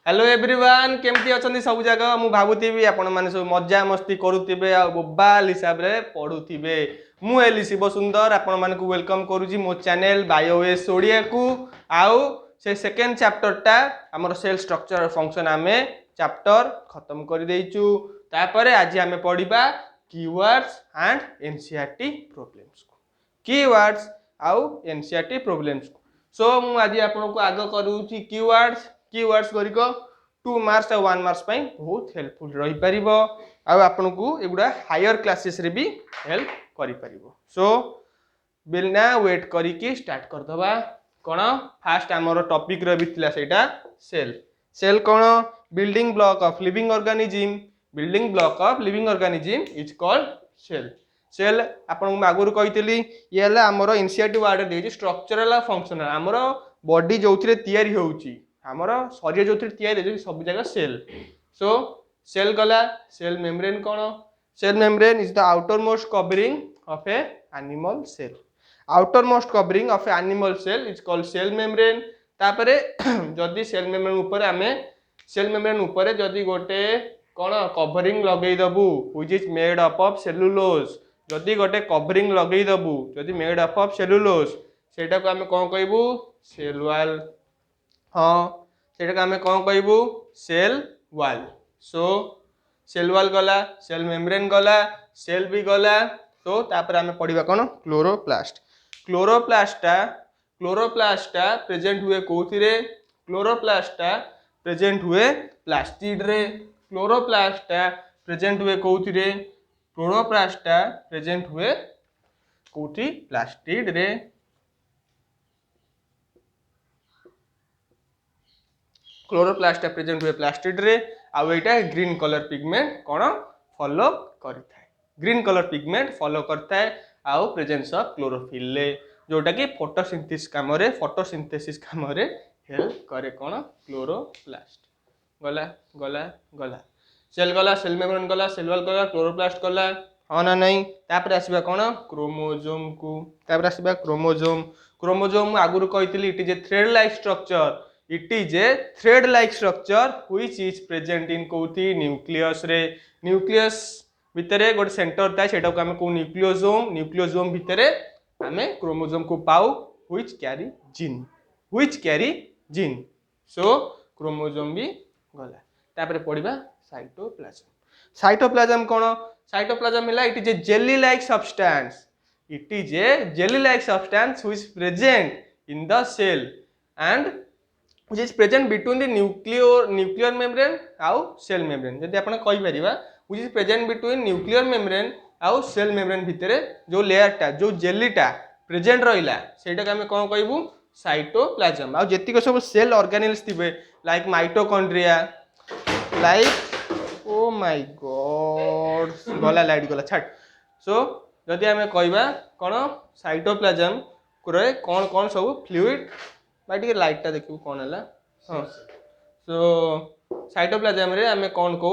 Hello everyone केमती अच्छा सब जगह मु भावुथी आपण मैंने सब मजा मस्ती करुवे आ बोबाल हिसाब से पढ़ुवे मुझे शिव सुंदर आपण मान वेलकम करुँची मो चैनल बायोएस ओडिया को आउ से सेकेंड चैप्टरटा आमर सेल स्ट्रक्चर फंक्शन आमे चैप्टर खत्म कर देइचु तापर आज आमे पढ़िबा कीवर्ड्स एंड एनसीईआरटी प्रॉब्लम्स को कीवर्ड्स आउ एनसीईआरटी प्रॉब्लम्स को सो मु आज आपन को आग करूची कीवर्ड्स करिको 2 मार्क्स और 1 मार्क्स पई बहुत हेल्पफुल रही परिबो आ आपन को एगुडा हायर क्लासेस रे भी हेल्प करि परिबो सो बिना वेट करिकी स्टार्ट कर दबा कोन फास्ट हमर टॉपिक रे बितला सेटा सेल कोन building block of living organism is called cell आपन आगुर कहितली ये हला हमर एनसीईआरटी वर्ड देछि स्ट्रक्चरल फंक्शनल हमर बॉडी जोथिरे तयारी होउची हमर शरीर जोथिरे तयारी होउची सब जगह सेल सो सेल गला सेल मेम्ब्रेन कोन cell membrane is the outer most covering of a animal cell outer most covering of a animal cell is called cell membrane तापरे जदी सेल मेम्ब्रेन ऊपर जदी गोटे कोन कवरिंग लगेई दबु which is made up of cellulose जदी गोटे कवरिंग लगेई दबु जदी मेड अप ऑफ सेलुलोज सेटा को हमें कोन कहबू सेल वॉल हाँ सेटा को हमें कोन कहबू cell wall so cell wall गला सेल मेम्ब्रेन गला सेल भी गला तो तापर हमें पढ़िबा कोन क्लोरोप्लास्टा प्रेजेंट हुए कोथिरे क्लोरोप्लास्टा प्रेजेंट हुए प्लास्टिड रे क्लोरोप्लास्टा प्रेजेंट हुए कोथिरे क्लोरोप्लास्टा प्रेजेंट हुए कोथि प्लास्टिड रे क्लोरोप्लास्टा प्रेजेंट हुए प्लास्टिड रे आउ एटा ग्रीन कलर पिगमेंट कोन फॉलो करथाय ग्रीन कलर पिगमेंट फॉलो करथाय आउ प्रेजेंस ऑफ क्लोरोफिल ले जोटा कि फोटोसिंथेसिस काम रे हेल्प करे कोन क्लोरोप्लास्ट गला गला गला सेल गला सेल मेम्ब्रेन गला सेल वॉल गला क्लोरोप्लास्ट गला हाँ ना नहीं तापर आसीबा कोन क्रोमोसोम को तापर आसीबा क्रोमोसोम आगुर कहितली it is a thread like structure which is present in कोथि न्यूक्लियस रे न्यूक्लियस भितरे गोटे सेंटर थाए सेटा को हमें को न्यूक्लियोसोम भितरे हमें क्रोमोसोम को पाऊ which carry gene so chromosome भी गला तापर पढ़िबा साइटोप्लाज्म कोन साइटोप्लाज्म हिला it is a jelly like substance which present in the cell and which is present between the nuclear membrane आउ सेल मेम्ब्रेन जदि आपण कहि परिबा which is present between nuclear membrane आउ सेल मेम्ब्रेन भितरे जो लेयर टा जो जेली टा प्रेजेंट रहिला सेटा के हमें कोन कहबू साइटोप्लाज्म आउ जेतिक सब सेल ऑर्गेनेल्स थिबे like mitochondria like oh my god गला लाइट गला छाट सो जदि हमें कहबा कोन साइटोप्लाज्म करे कोन कोन सब फ्लूइड बाटी लाइट टा देखियो कोन हला हां सो साइटोप्लाज्म रे हमें कोन को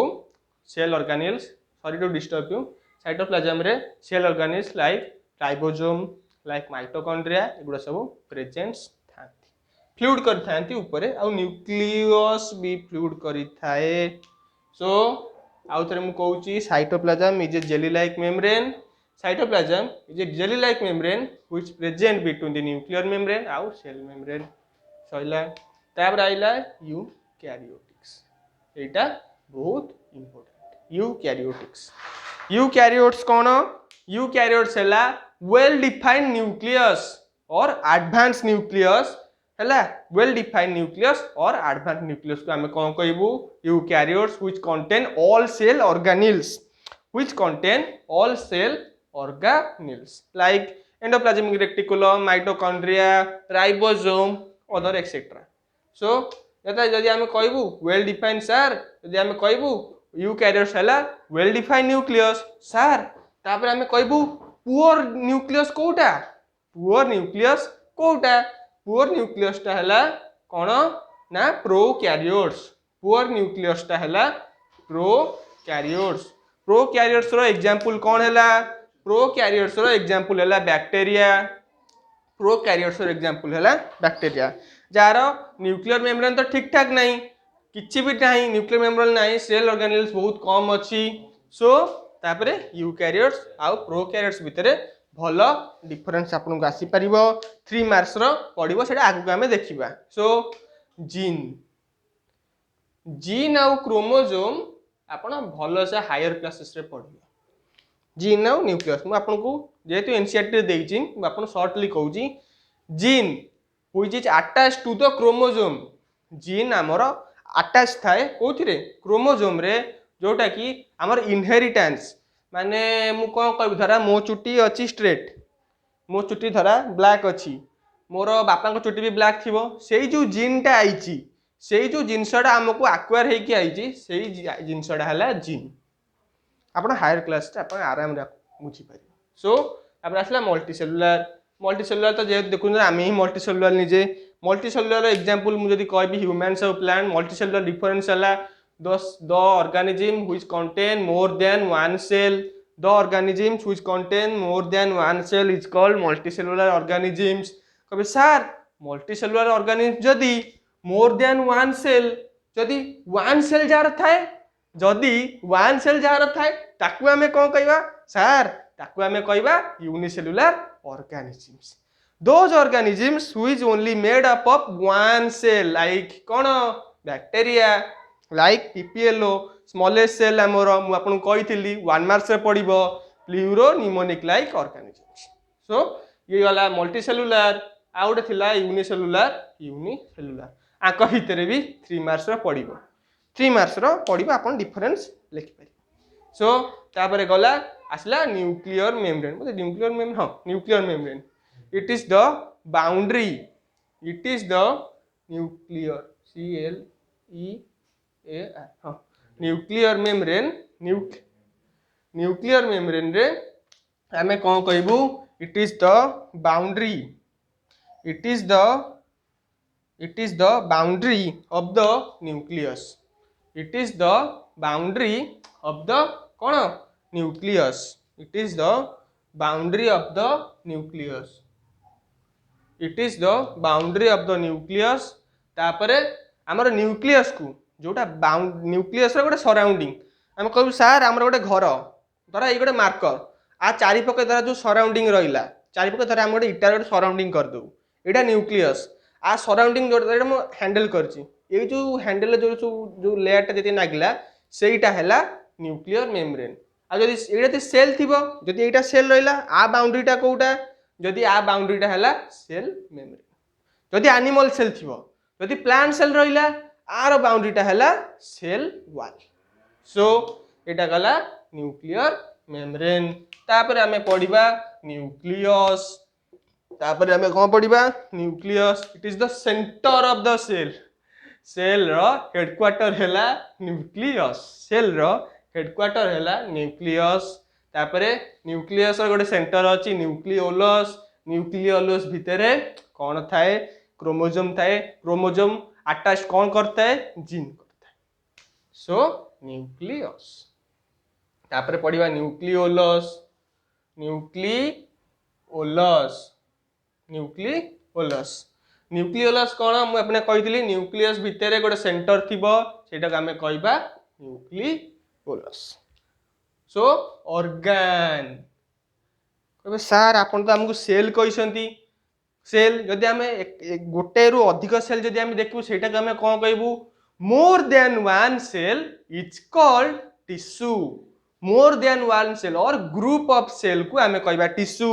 cell organelles sorry to disturb you cytoplasm रे cell organelles like ribosome like mitochondria एगुडा सब प्रेजेंट्स थांती फ्लूइड कर थांती ऊपर आ न्यूक्लियस भी फ्लूइड करि थाए सो आउ थरे मु कहूची cytoplasm is a jelly like membrane cytoplasm is a jelly like membrane which present between the nuclear membrane and cell membrane सइला तापर आइला यूकैरियोटिक्स एटा बहुत इंपोर्टेंट यूकैरियोट्स कोन यूकैरियोट्स हला वेल डिफाइंड न्यूक्लियस और एडवांस न्यूक्लियस हला वेल डिफाइंड न्यूक्लियस और advance nucleus को हमें कोन कहबू eukaryotes which contain all cell organelles like endoplasmic reticulum mitochondria ribosome other etc so जदि हमें कहबू वेल डिफाइंड सर जदि हमें कहबू यूकैरियोट्स हला वेल डिफाइंड न्यूक्लियस सर तापर हमें कहबू पुअर न्यूक्लियस टा हला कोन ना प्रोकैरियोट्स प्रोकैरियोट्स रो एग्जांपल कोन हला प्रोकैरियोट्स रो एग्जांपल हला बैक्टीरिया जार न्यूक्लियर मेम्ब्रेन तो ठीक ठाक नहीं किछि भी नाही न्यूक्लियर मेम्ब्रेन नाही सेल ऑर्गेनेल्स बहुत कम अच्छी सो तापरे यूकैरियोट्स आउ प्रोकैरियोट्स भितरे भल डिफरेंस आपन को आसी परिबो 3 मार्क्स रो पड़िबो सेटा आगु आमे देखिबा सो जीन जीन आउ क्रोमोसोम आपन भल से हायर क्लासेस रे पढिबो जीन आउ न्यूक्लियस मु आपन को जेतु एनसीईआरटी देइछि मु आपन शॉर्टली कहूछि gene which is attached to the chromosome gene हमर अटैच थाए कोथिरे क्रोमोसोम रे जोटा कि हमर इनहेरिटेंस माने मु कोन कहबि धरा मो चुटी अछि स्ट्रेट मो चुटी धरा ब्लैक अछि मोर बापा को चुटी भी ब्लैक थिबो सेई जो जीनटा आइछि सेई जो जिनसडा हमको एक्वायर हे कि आइछि सेई जिनसडा हला जीन आपण हायर क्लास ता आपण आराम रे बुझी पारि सो आपण आसला मल्टीसेलुलर तो जे देखुन आमे ही मल्टीसेलुलर निजे मल्टीसेलुलर एग्जांपल मु जदी कहबी humans of plant multicellular difference हला the organism which contain more than one cell the organisms which contain more than one cell is called multicellular organisms कबे सर मल्टीसेलुलर ऑर्गेनिज्म जदी मोर than one cell जदी one cell jar थाए जदी one cell jar थाए ताकू हमें कोन कहबा sir ताकू हमें कहबा unicellular organisms those organisms which only made up of one cell like कोन bacteria like PPLO smallest cell आमर मु आपन कहिथिली 1 मार्क्स रे पडिबो pleuro pneumonic like organisms so ये वाला मल्टीसेलुलर आउट थिला यूनिसेलुलर आक भितरे भी 3 मार्क्स रे पडिबो 3 मार्क्स रो पडिबो आपन डिफरेंस लिखि पारि सो तापरे गला आसला न्यूक्लियर मेम्ब्रेन मतलब न्यूक्लियर मेम्ब्रेन हां nuclear membrane it is the boundary it is the nuclear CLE हाँ न्यूक्लियर मेम्ब्रेन न्यूक्लियर मेम्ब्रेन रे आमे कौन कहबू it is the boundary it is the boundary of the nucleus it is the boundary of the कौन nucleus it is the boundary of the nucleus it is the boundary of the nucleus तापरे हमर nucleus को जोटा nucleus गोटे surrounding आम कहू सार आम गोटे घर धरा ये गोटे मार्कर आ चारिपके धरा जो सराउंडिंग रहा चारिपके धरा आम गोटे इटार गोटे सराउंडिंग करदे यहाँ न्यूक्लियस आ सराउंडिंग जो हैंडल कर जो हैंडल जो लेयरटा जी नागिला सेटा है न्यूक्लियर मेम्ब्रेन आ जदि सेल थी जदि यहाँ सेल रहा आ बाउंड्रीटा कौटा जदि आ बाउंड्रीटा है सेल मेम्ब्रेन जदि एनिमल सेल थी जदि प्लांट सेल रहा आर बाउंड्रीटा है सेल वाल सो एटा गला न्यूक्लियर मेम्ब्रेन तापर आमे पढ़िबा न्यूक्लियस तापर आमे कोन पढ़िबा nucleus it is the centre of the cell रो हेडक्वार्टर हैला न्यूक्लियस सेल रो हेडक्वार्टर हैला न्यूक्लियस तापर न्यूक्लियस रो गोटे सेंटर अछि न्यूक्लियोलस भितरे कोन थाए क्रोमोसोम थाए क्रोमोसोम अटैच कौन करता है जीन करता है सो न्यूक्लियस तापर पढ़िबा न्यूक्लियोलस न्यूक्लियोलस कौन मु अपने कहितली न्यूक्लियस भितरे गोटे सेंटर थिबो सेटा को हमें कहबा न्यूक्लियोलस सो ऑर्गन कहबे सर आपन तो हमको सेल कहिसंती सेल जदि आमे गोटे रु अधिक सेल जदि आमे देखबू सेटा को आमे कोन कहबू more than one cell is called tissue more than one cell और ग्रुप ऑफ सेल को आमे कहबा tissue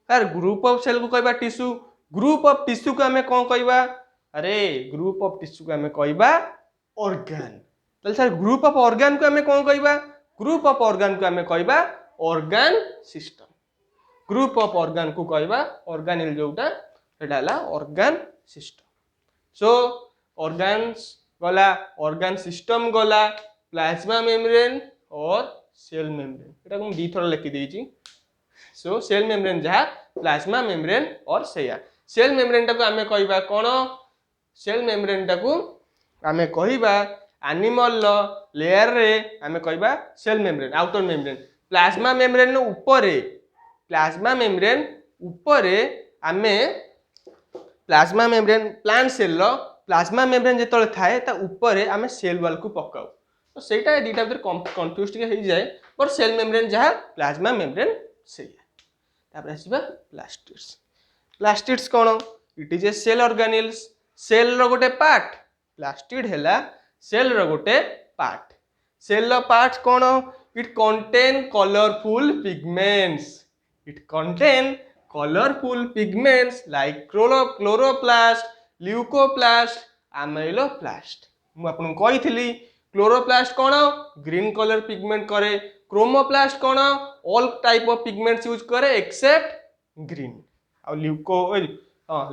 sir group of cell को कहबा टिश्यू ग्रुप ऑफ टिश्यू को आमे कोन कहबा अरे ग्रुप ऑफ टिश्यू को आमे कहबा ऑर्गन तल सर ग्रुप ऑफ ऑर्गन को आमे कोन कहबा ग्रुप ऑफ ऑर्गन को आमे कहबा organ system group of organ को कहबा ऑर्गेनेल जोटा एटा हला ऑर्गन सिस्टम सो ऑर्गन्स गला ऑर्गन सिस्टम गला प्लाज्मा मेम्ब्रेन और सेल मेम्ब्रेन एटा को दी थोड़ा लिखि देछि सो सेल मेम्ब्रेन जहा प्लाज्मा मेम्ब्रेन और सेया सेल मेम्ब्रेन टा को हमें कहबा कोन सेल मेम्ब्रेन टा को हमें कहबा एनिमल लेयर रे हमें कहबा cell membrane outer membrane plasma membrane ऊपर प्लाज्मा मेम्ब्रेन ऊपर आमे plasma membrane plant cell plasma membrane जो थाए ता ऊपर आम सेल वाल को पकाऊ तो सहीटा दुटा भर कन्फ्यूज हो जाए बट सेल मेम्ब्रेन जहाँ प्लाज्मा मेम्ब्रेन से आसवा प्लास्टिड्स प्लास्टिड्स कौन it is a cell organelles cell रो गोटे पार्ट प्लास्टिड है सेल रो गोटे पार्ट सेल रो पार्ट कौन it contain colourful pigments it contain colourful pigments like chloroplast leucoplast amyloplast मु आपन कही क्लोरोप्लास्ट कौन ग्रीन कलर पिगमेंट करे क्रोमोप्लास्ट कौन all type of pigments use करे एक्सेप्ट ग्रीन आ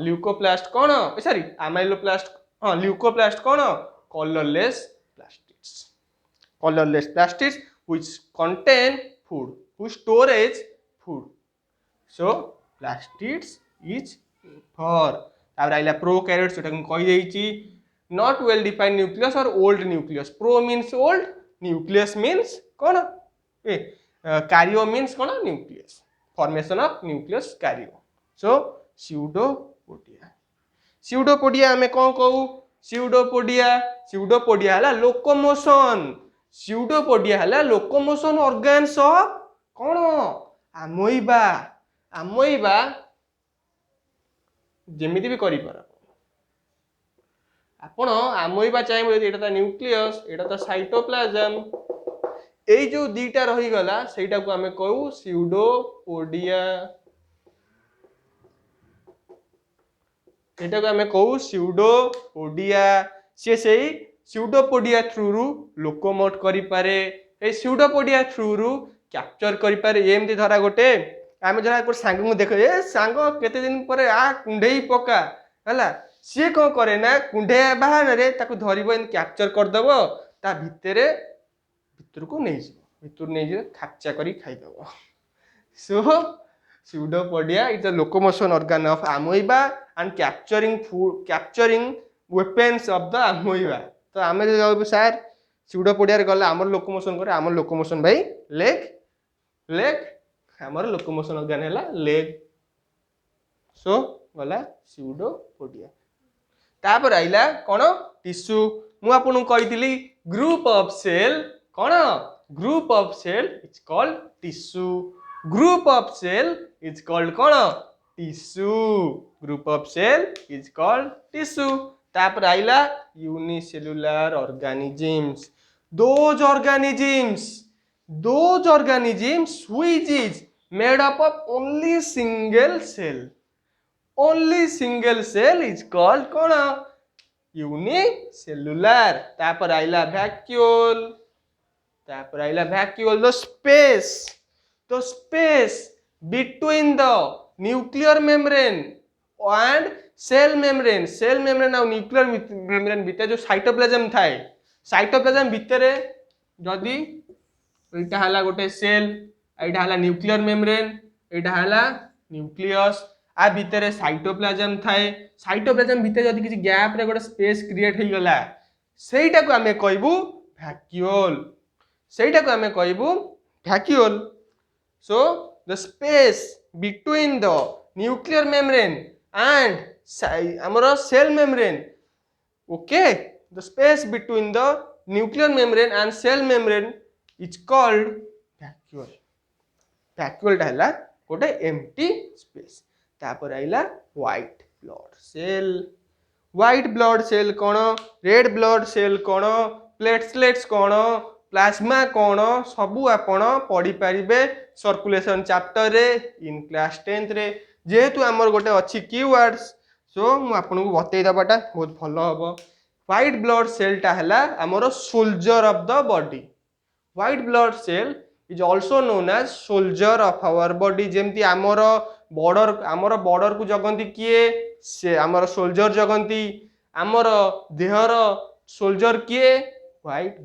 ल्यूकोप्लास्ट कौन सॉरी अमाइलोप्लास्ट हाँ ल्यूकोप्लास्ट कौन colourless plastids which contain food whose storage food so plastids is for तापर आइला प्रोकैरियोट्स जोटा कहि देछि not well defined nucleus or old nucleus pro means old nucleus means कौन कार्यो means कौन nucleus formation of nucleus कार्यो so pseudopodia आमे कौन कहू pseudopodia है लोकोमोशन pseudopodia है लोकोमोशन ऑर्गन्स ऑफ कौन अमोइबा जेमिति भी करि पार आपण अमोइबा चाहिए एटा न्यूक्लियस एटा साइटोप्लाज्म ए जो दीटा रही गला सेटा को हमें कहू pseudopodia एटा को हमें कहू pseudopodia से सही pseudopodia थ्रू रु लोकोमोट करि पारे ए pseudopodia थ्रू रु कैप्चर करि पारे एमती धरा गोटे आमे जरा को सांग को देख ए सांग केते दिन पर आ कुंडेई पका हला सी कौन करे ना कुंडे बहाना रे ताको धरिबो इन कैप्चर कर दबो ता भितर को नहीं जे खाचा करी खाई दबो सो pseudopodia is the locomotion organ of amoeba and capturing weapons of the amoeba तो आमे जो सर pseudopodia रे गला हमर लोकोमोशन करे हमर लोकोमोशन भाई लेग हमर लोकोमोशन organ हैला लेग सो गला pseudopodia तापर आइला कोन टिश्यू मु आपन कहितली ग्रुप ऑफ सेल कोन group of cell is called tissue group of cell is called कोन tissue group of cell is called tissue तापर आइला unicellular organisms those organisms which is made up of only single cell is called कौन unicellular तापर आइला vacuole the space between the nuclear membrane and cell membrane और nuclear membrane भितर जो cytoplasm थाए cytoplasm भितर जदि एटा हला गोटे सेल एटा हला न्यूक्लियर मेम्ब्रेन एटा हला न्यूक्लियस आ भितर साइटोप्लाज्म थाए साइटोप्लाज्म भितर जदि किसी गैप रे गोटे स्पेस क्रिएट हो गला सेटा को हमें कहबू vacuole so the space between the nuclear membrane and amara cell membrane okay the space between the nuclear membrane and cell membrane is called vacuole ta hela gote empty space तापर आइला white blood cell कोन red blood cell कोन platelets कोन plasma कोन सबू आपण पढ़ी पारिबे circulation chapter रे in class 10th रे जेहेतु आमर गोटे अच्छी कीवर्ड्स सो मु आपन को बतई दबाटा बहुत भलो हबो व्हाइट ब्लड सेल टा हला आमर soldier of the body white blood cell is also known as soldier of our body जेमती आमर बॉर्डर को जगंती किए से आमर सोल्जर जगंती आमर देहर सोल्जर किए व्हाइट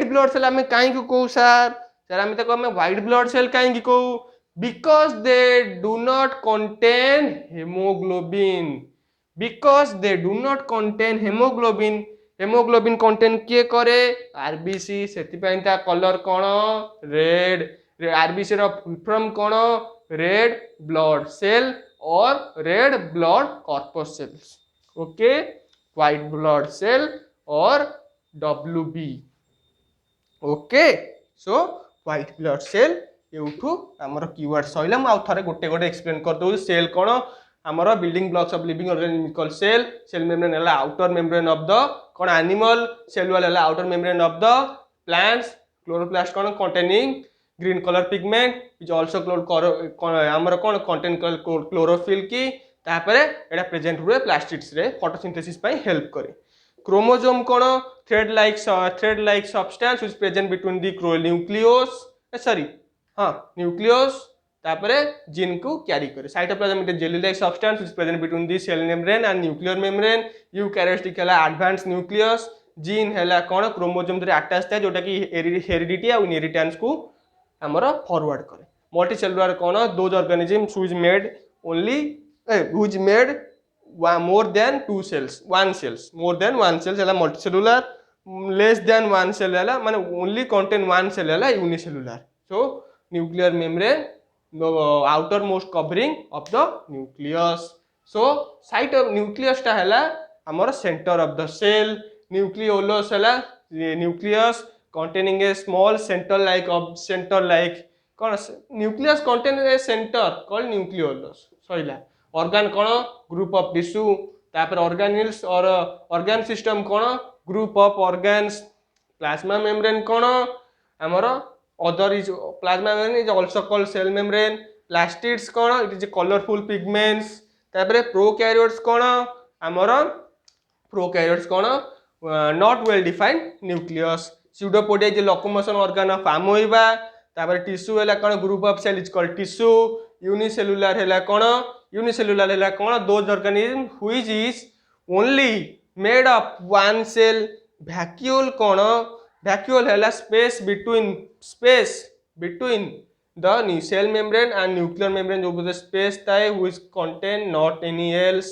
ब्लड सेल आमे काहे को कहू सर आमे तो कहमे व्हाइट ब्लड सेल काहे की कहू because they do not contain haemoglobin contain किए करे आरबीसी सेति पई ता कलर कोन रेड आरबीसी रो फुल फॉर्म कोन रेड ब्लड सेल और red blood corpuscles okay white blood cell or WB. Okay so white blood cell एठू आमर कीवर्ड सइला म आउ थरे गोटे गोटे एक्सप्लेन कर दउ सेल कोन आमर building blocks of living organism called cell membrane हला आउटर मेम्ब्रेन ऑफ द कोन एनिमल सेल वाल हला outer membrane of the plants chloroplast कोन containing green colour pigment is also आमर कोन कंटेन क्लोरोफिल की तापरे एटा प्रेजेंट हुए प्लास्टिड्स रे फोटोसिंथेसिस पई हेल्प करे क्रोमोसोम कोन thread like substance which present between the nucleus nucleus तापरे जीन को कैरी करे cytoplasm is jelly like substance which present between the cell membrane and nuclear membrane eukaryotic हला advance nucleus gene हला कोन chromosome रे attach थाए जोटा कि हेरिडिटी आ इनहेरिटेंस को हमर फॉरवर्ड करे multicellular cone those organism which made only which made more than two cells more than one cells hela multicellular less than one cell hela mane only contain one cell hela unicellular so nuclear membrane the outermost covering of the nucleus so site of nucleus ta hela amar center of the cell nucleolus hela nucleus containing a small center like kon nucleus contain a center called nucleolus soila organ कोन group of tissue तापर organelles और organ system कोन group of organs plasma membrane कोन हमर other is plasma membrane is also called cell membrane plastids कोन it is colourful pigments तापर prokaryotes कोन हमर प्रोकैरियोट्स कोन not well defined nucleus pseudopodia is locomotion organ of amoeba तापर tissue हला कोन group of cell is called tissue unicellular हला कोन unicellular hela cone those organism which is only made of one cell vacuole cone vacuole hela space between the cell membrane and nuclear membrane जो बुझे space थाए which contain not any else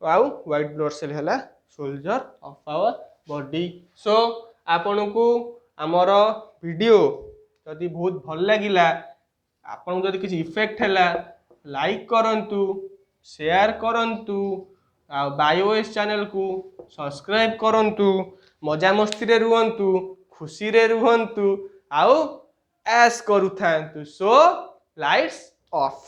आउ white blood cell hela soldier of our body so आपन को हमर video जदि बहुत भल लागिला आपन को जदि किछि इफेक्ट हला लाइक करंतु शेयर करंतु आ बायोएस चैनल को सब्सक्राइब करंतु मजा मस्ती रे रुहंतु खुशी रे रुहंतु आउ ऐस करूथांतु सो लाइट्स ऑफ